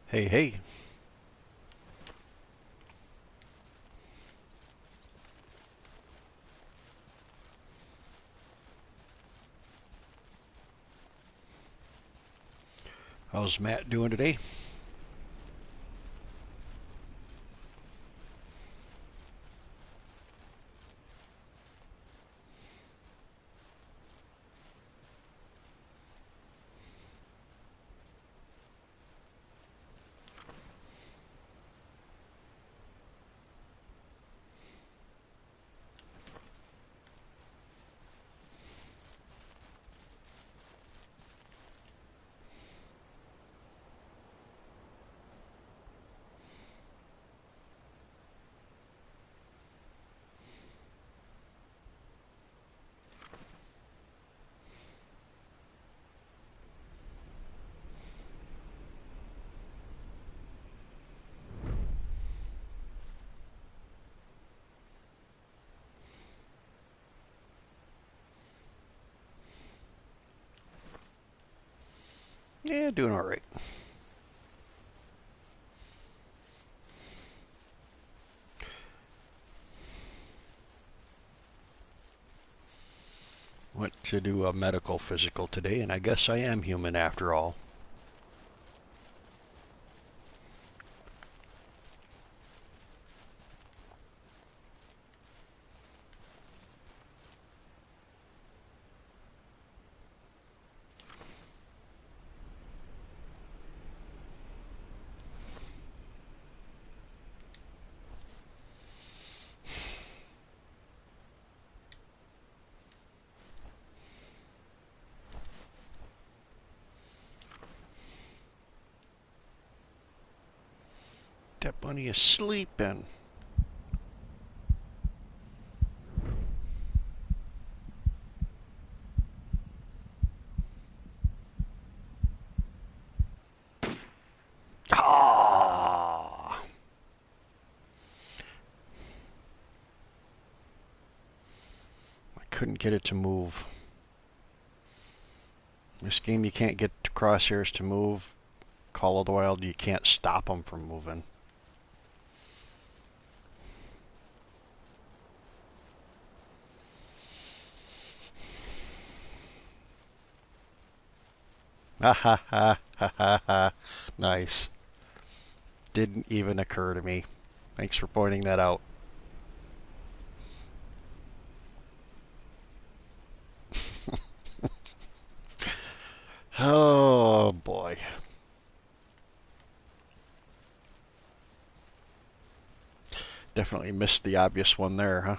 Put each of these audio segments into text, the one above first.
Hey, hey. How's Matt doing today? Yeah, doing all right. Went to do a medical physical today, and I guess I am human after all. That bunny is sleeping. Ah! I couldn't get it to move. This game, you can't get crosshairs to move. Call of the Wild, you can't stop them from moving. Ha ha ha ha ha ha. Nice. Didn't even occur to me. Thanks for pointing that out. Oh boy. Definitely missed the obvious one there, huh?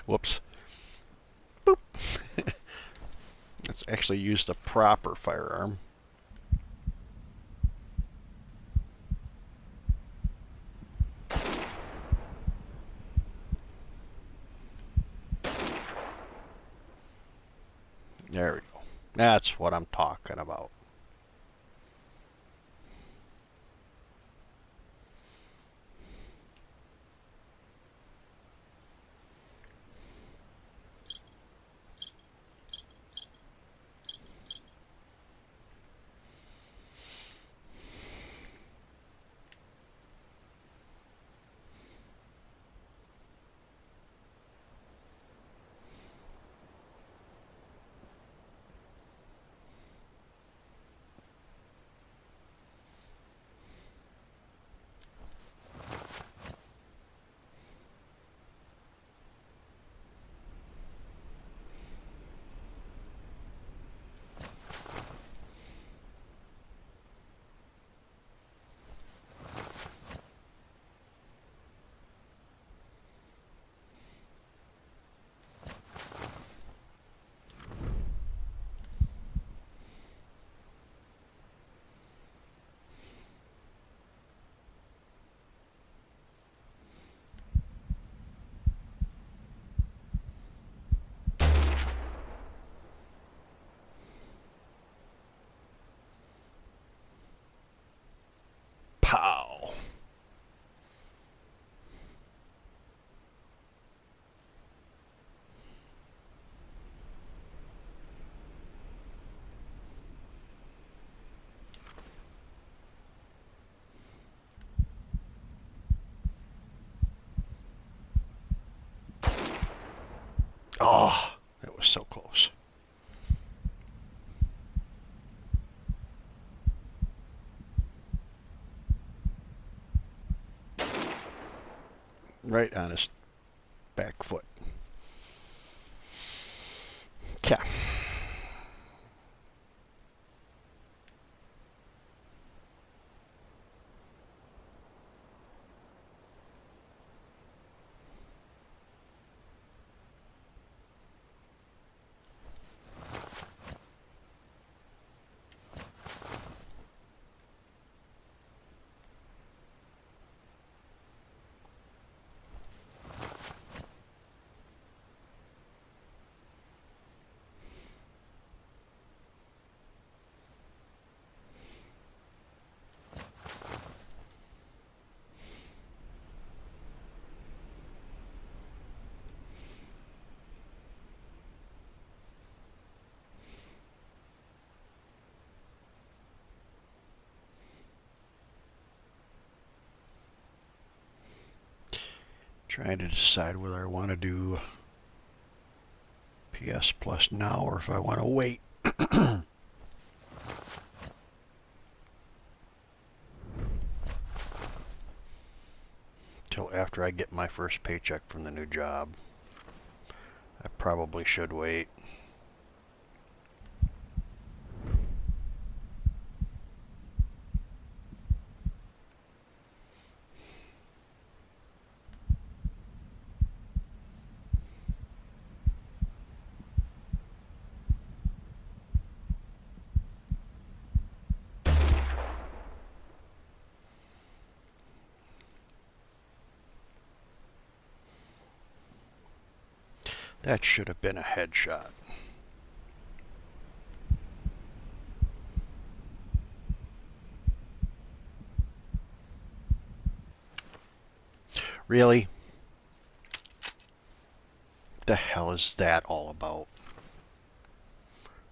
Whoops. Boop. Let's actually use the proper firearm. There we go. That's what I'm talking about. Pow. Oh, that was so close. Right on his back foot. Okay. Trying to decide whether I want to do PS Plus now or if I want to wait. Till after I get my first paycheck from the new job. I probably should wait. That should have been a headshot. Really? The hell is that all about?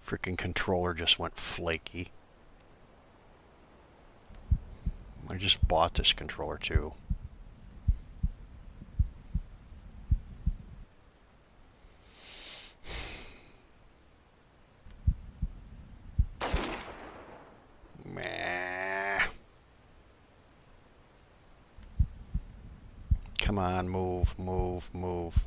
Freaking controller just went flaky. I just bought this controller too. Meh. Come on, move, move, move.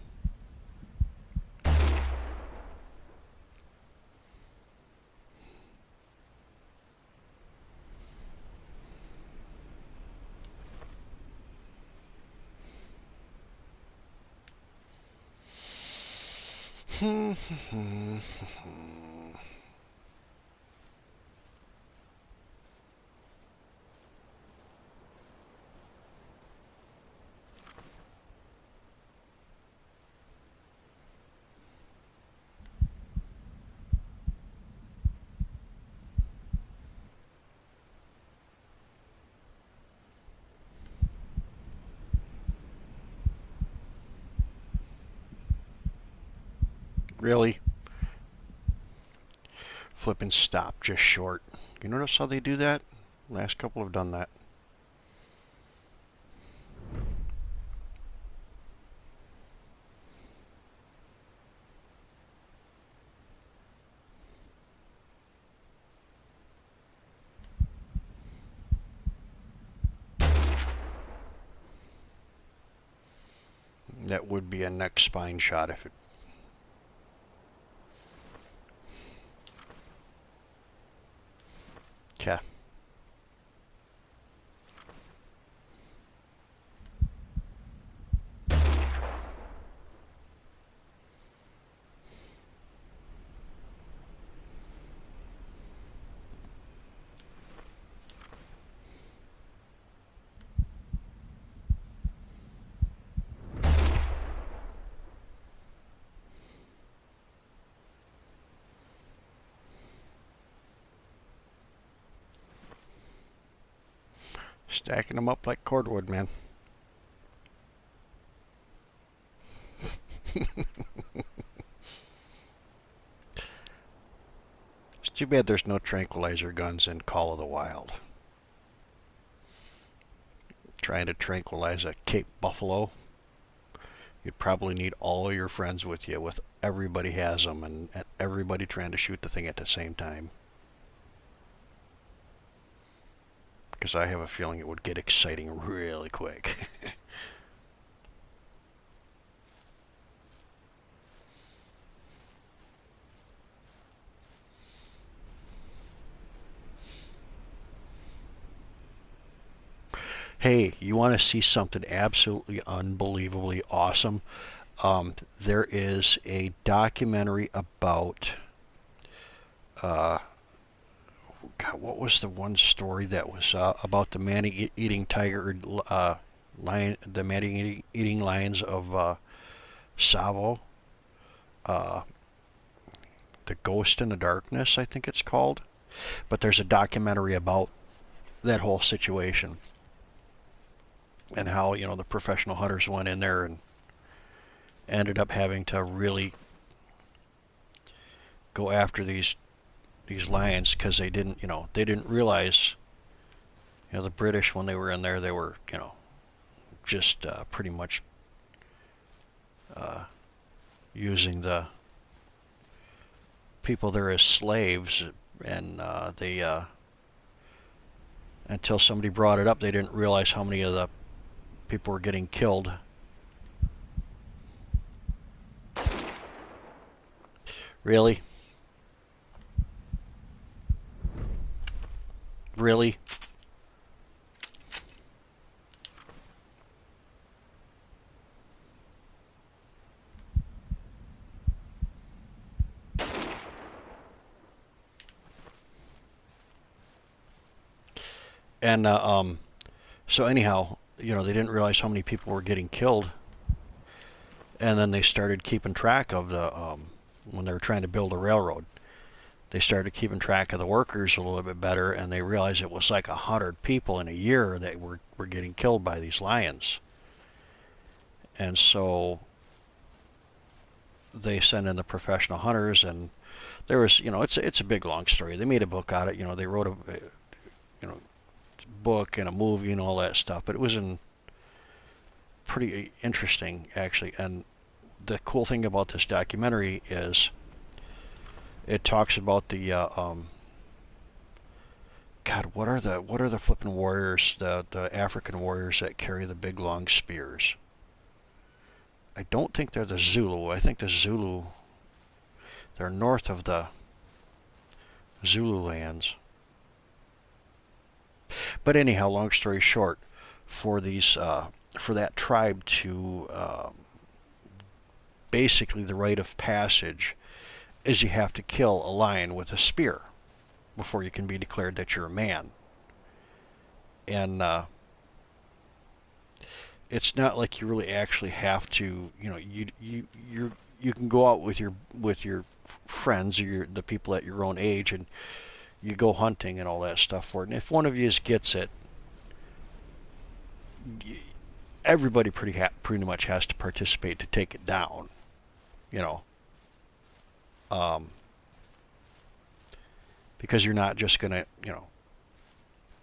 Really? Flipping stop just short. You notice how they do that? Last couple have done that. That would be a neck spine shot if it. Okay. Stacking them up like cordwood, man. It's too bad there's no tranquilizer guns in Call of the Wild. Trying to tranquilize a Cape Buffalo, you'd probably need all your friends with you, with everybody has them, and everybody trying to shoot the thing at the same time. Because I have a feeling it would get exciting really quick. Hey, you want to see something absolutely unbelievably awesome? There is a documentary about uh, God, what was the one story that was about the man-eating tiger, lion, the man-eating lions of Savo, uh, the Ghost in the Darkness, I think it's called. But there's a documentary about that whole situation and how the professional hunters went in there and ended up having to really go after these lions because they didn't realize the British when they were in there they were just pretty much uh, using the people there as slaves, and they until somebody brought it up they didn't realize how many of the people were getting killed. Really? Really? And so anyhow, they didn't realize how many people were getting killed, and then they started keeping track of the when they were trying to build a railroad. They started keeping track of the workers a little bit better, and they realized it was like 100 people in a year that were getting killed by these lions. And so they sent in the professional hunters, and there was, it's a big long story. They made a book out of it. They wrote a book and a movie and all that stuff. But it was pretty interesting actually. And the cool thing about this documentary is it talks about the God, what are the flipping warriors, the African warriors that carry the big long spears? I don't think they're the Zulu. I think the Zulu, they're north of the Zulu lands. But anyhow, long story short, for that tribe to basically the rite of passage is you have to kill a lion with a spear before you can be declared that you're a man. And it's not like you really actually have to, you can go out with your friends or the people at your own age, and you go hunting and all that stuff for it. And if one of you gets it, everybody pretty much has to participate to take it down, you know, because you're not just gonna,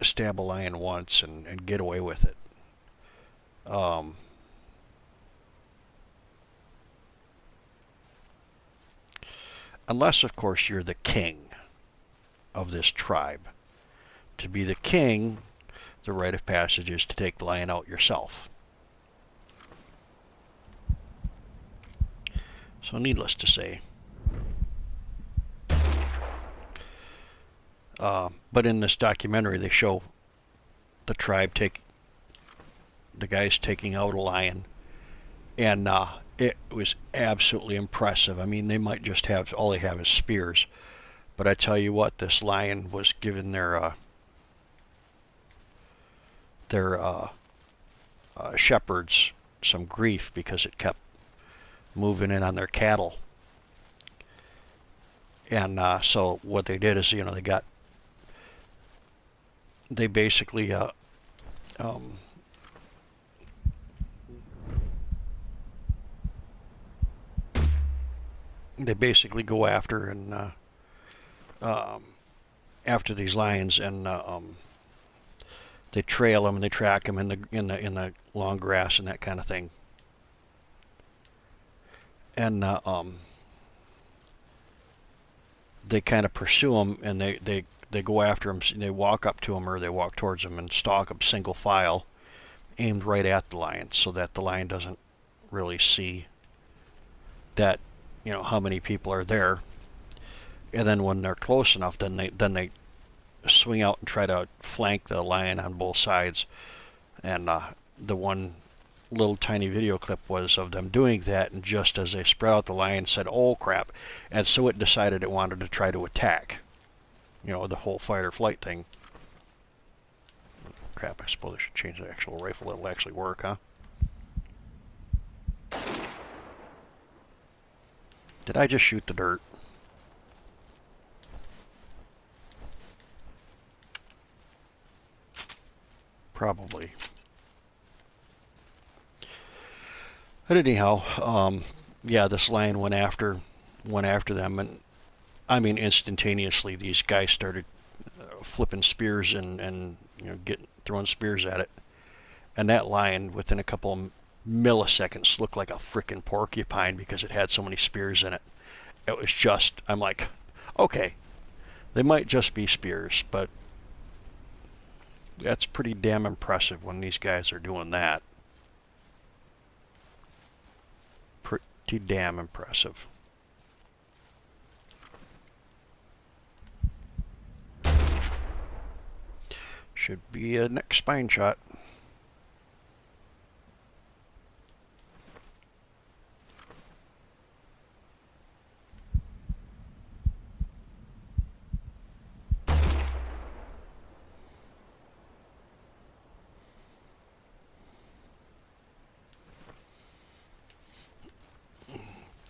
stab a lion once and get away with it. Unless, of course, you're the king of this tribe. To be the king, the rite of passage is to take the lion out yourself. So needless to say. But in this documentary, they show the tribe the guys taking out a lion, and it was absolutely impressive. I mean, they might just have, all they have is spears, but I tell you what, this lion was giving their shepherds some grief because it kept moving in on their cattle. And so what they did is, they basically go after and after these lions, and they trail them and they track them in the long grass and that kind of thing. And they kind of pursue them, and they go after them. They walk up to them, or they walk towards them and stalk them single file, aimed right at the lion, so that the lion doesn't really see that, how many people are there. And then when they're close enough, then they swing out and try to flank the lion on both sides. And the one little tiny video clip was of them doing that, and just as they spread out, the lion said, "Oh crap," and so it decided it wanted to try to attack. The whole fight or flight thing. Crap, I suppose I should change the actual rifle. It'll actually work, huh? Did I just shoot the dirt? Probably. But anyhow, yeah, this lion went after them, and I mean instantaneously these guys started flipping spears and throwing spears at it, and that lion within a couple of milliseconds looked like a frickin' porcupine because it had so many spears in it. It was just, I'm like, okay, they might just be spears, but that's pretty damn impressive when these guys are doing that. Pretty damn impressive. Should be a next spine shot.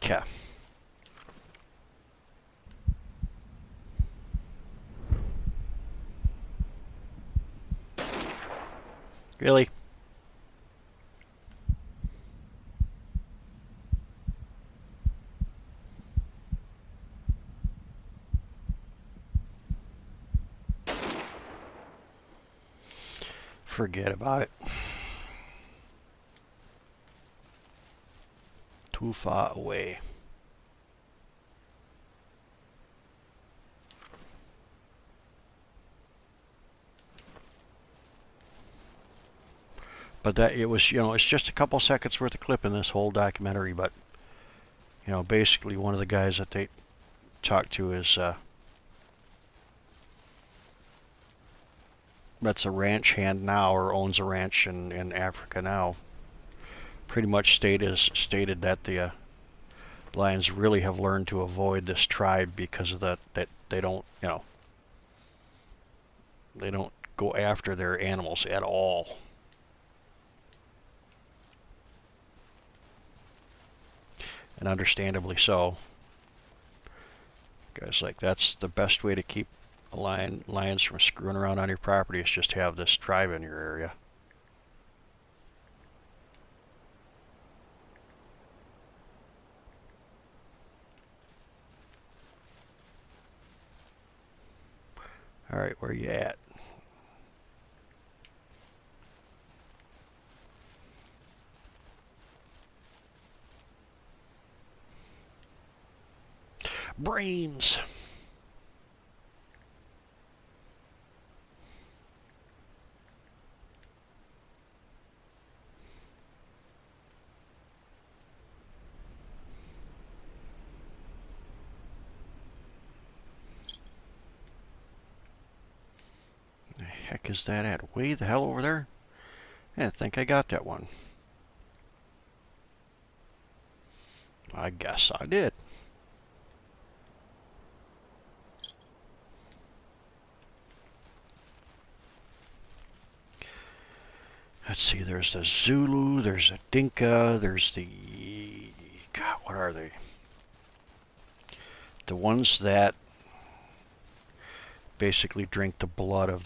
Yeah. Really? Forget about it. Too far away. But that it was, it's just a couple seconds worth of clip in this whole documentary. But basically one of the guys that they talked to is that's a ranch hand now, or owns a ranch in Africa now. Pretty much stated that lions really have learned to avoid this tribe because of that they don't, they don't go after their animals at all. And understandably so. Guys, like, that's the best way to keep lions from screwing around on your property is just have this tribe in your area. All right, where you at? Brains. The heck is that at? Way the hell over there? Yeah, I think I got that one. I guess I did. Let's see, there's the Zulu, there's a Dinka, there's the... God, what are they? The ones that basically drink the blood of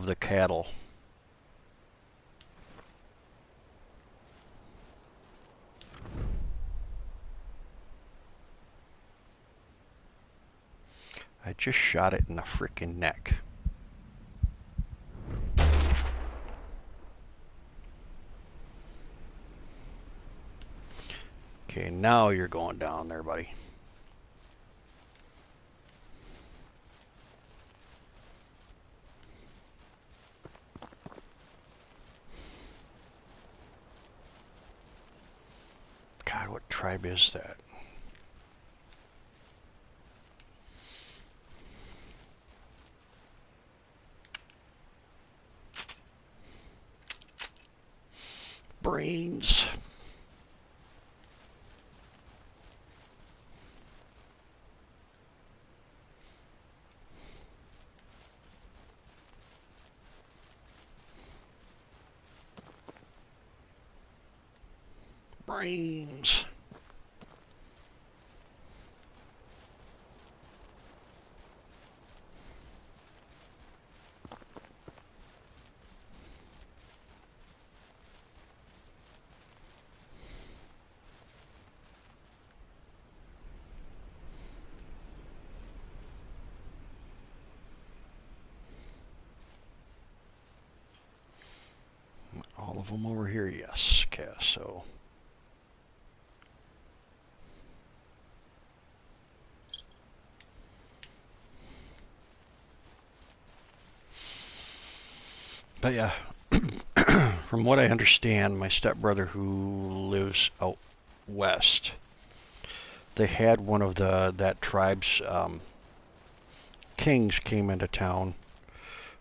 the cattle. I just shot it in the frickin' neck. Okay, now you're going down there, buddy. God, what tribe is that? Brains. Brains. All of them over here, yes. Okay, so... But yeah, from what I understand, my stepbrother who lives out west, they had one of that tribe's kings came into town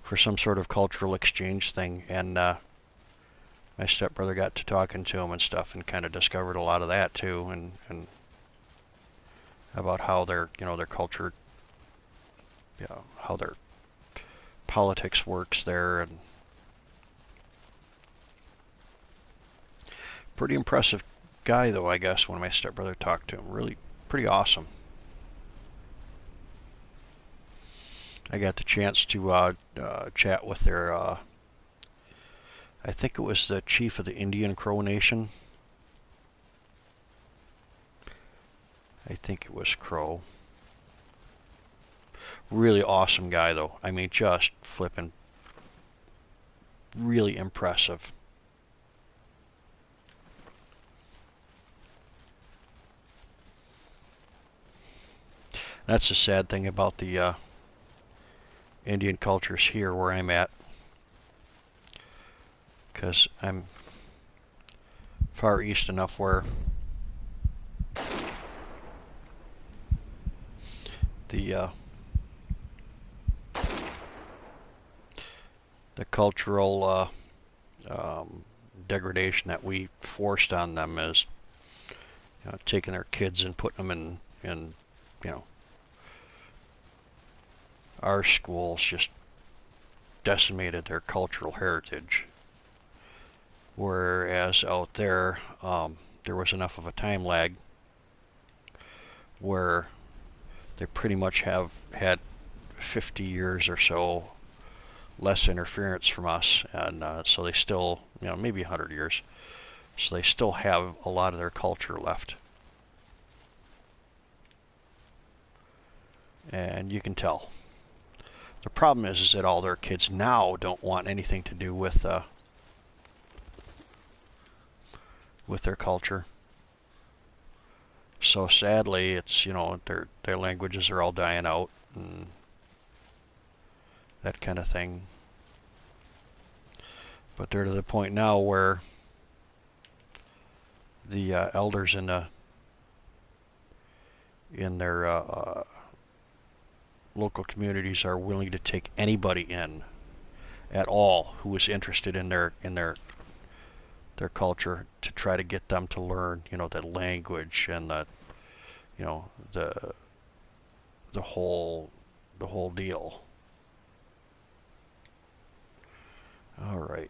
for some sort of cultural exchange thing, and my stepbrother got to talking to him and stuff, and kind of discovered a lot of that too, and about how their culture, how their politics works there, and pretty impressive guy though, I guess, when my stepbrother talked to him. Really pretty awesome. I got the chance to chat with their, I think it was the chief of the Indian Crow Nation. I think it was Crow. Really awesome guy though. I mean, just flipping really impressive. That's the sad thing about the Indian cultures here where I'm at, because I'm far east enough where the the cultural um, degradation that we forced on them is, taking their kids and putting them in you know our schools just decimated their cultural heritage. Whereas out there, there was enough of a time lag where they pretty much have had 50 years or so less interference from us, and so they still, maybe 100 years, so they still have a lot of their culture left, and you can tell. The problem is that all their kids now don't want anything to do with their culture. So sadly, it's their languages are all dying out and that kind of thing. But they're to the point now where the elders in their local communities are willing to take anybody in at all who is interested in their culture to try to get them to learn, the language and you know, the the whole deal. All right.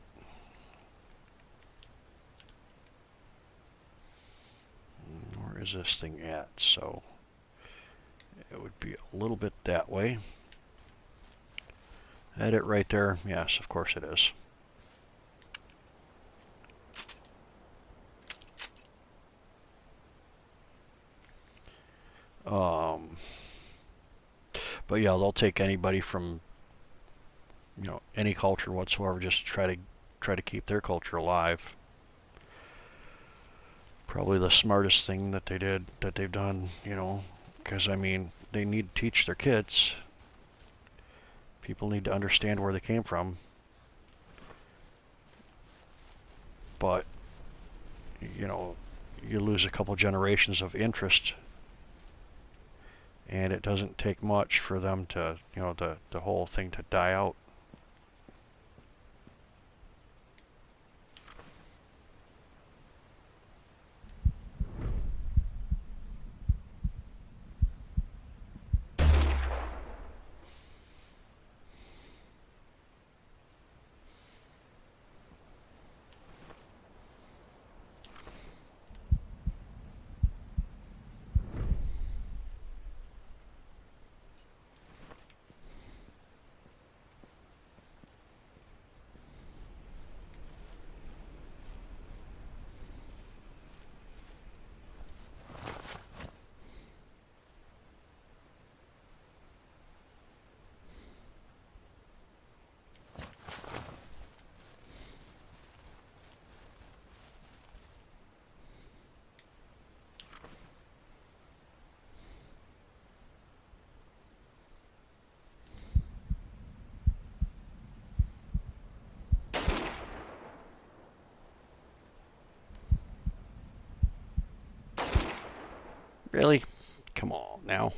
Where is this thing at? So it would be a little bit that way. Edit right there. Yes, of course it is. Um, but yeah, they'll take anybody from any culture whatsoever, just to try to keep their culture alive. Probably the smartest thing that they've done, because I mean they need to teach their kids. People need to understand where they came from, but you lose a couple generations of interest, and it doesn't take much for them to, the whole thing to die out. Really? Come on now.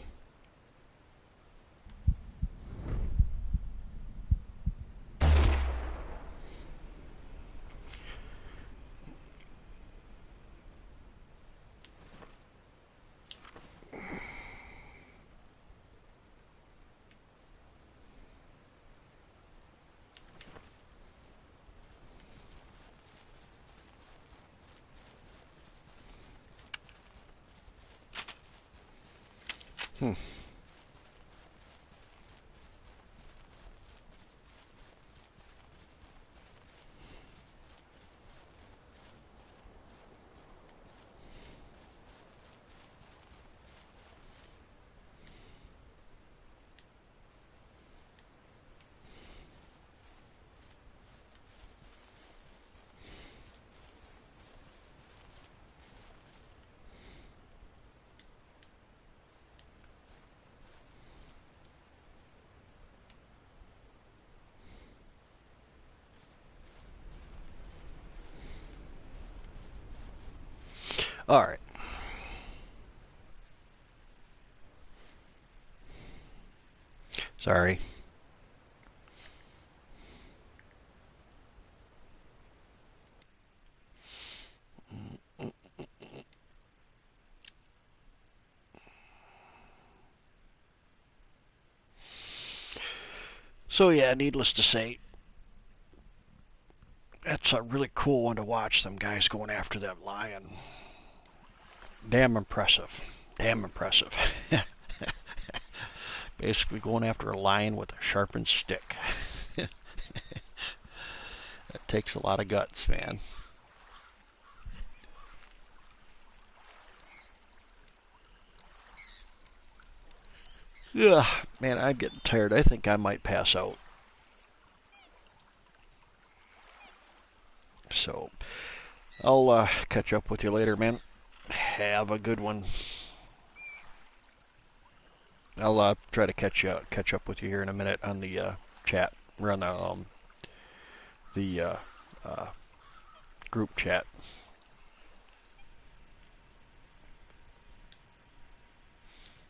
Hmm. All right. Sorry. So yeah, needless to say, that's a really cool one to watch. Them guys going after that lion. Damn impressive. Damn impressive. Basically going after a lion with a sharpened stick. That takes a lot of guts, man. Yeah, man, I'm getting tired. I think I might pass out. So I'll catch up with you later, man. Have a good one. I'll try to catch up with you here in a minute on the chat. We're on the uh, group chat.